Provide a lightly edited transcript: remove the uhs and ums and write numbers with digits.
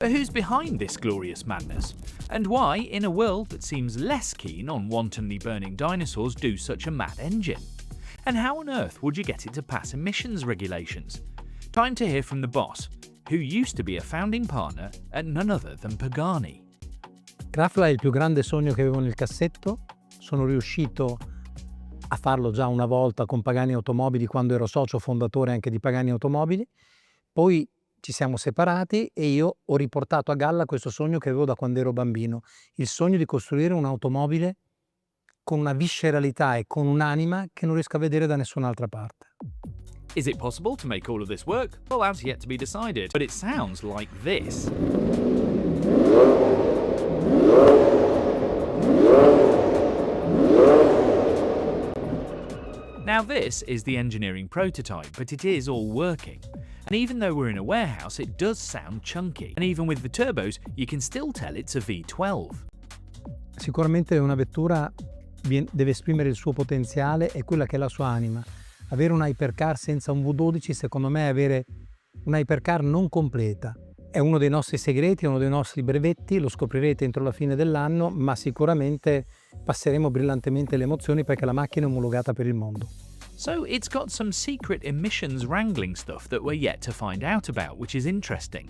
But who's behind this glorious madness? And why, in a world that seems less keen on wantonly burning dinosaurs, do such a mad engine? And how on earth would you get it to pass emissions regulations? Time to hear from the boss, who used to be a founding partner at none other than Pagani. Crafla è il più grande sogno che avevo nel cassetto. Sono riuscito a farlo già una volta con Pagani Automobili quando ero socio fondatore anche di Pagani Automobili. Poi ci siamo separati e io ho riportato a galla questo sogno che avevo da quando ero bambino, il sogno di costruire un'automobile con una visceralità e con un'anima che non riesco a vedere da nessun'altra parte. Is it possible to make all of this work? Well, that's yet to be decided, but it sounds like this. Now this is the engineering prototype, but it is all working. And even though we're in a warehouse, it does sound chunky. And even with the turbos, you can still tell it's a V12. Sicuramente una vettura deve esprimere il suo potenziale e quella che è la sua anima. Avere un hypercar senza un V12 secondo me è avere una hypercar non completa. È uno dei nostri segreti, è uno dei nostri brevetti, lo scoprirete entro la fine dell'anno, ma sicuramente passeremo brillantemente le emozioni perché la macchina è omologata per il mondo. So it's got some secret emissions wrangling stuff that we're yet to find out about, which is interesting.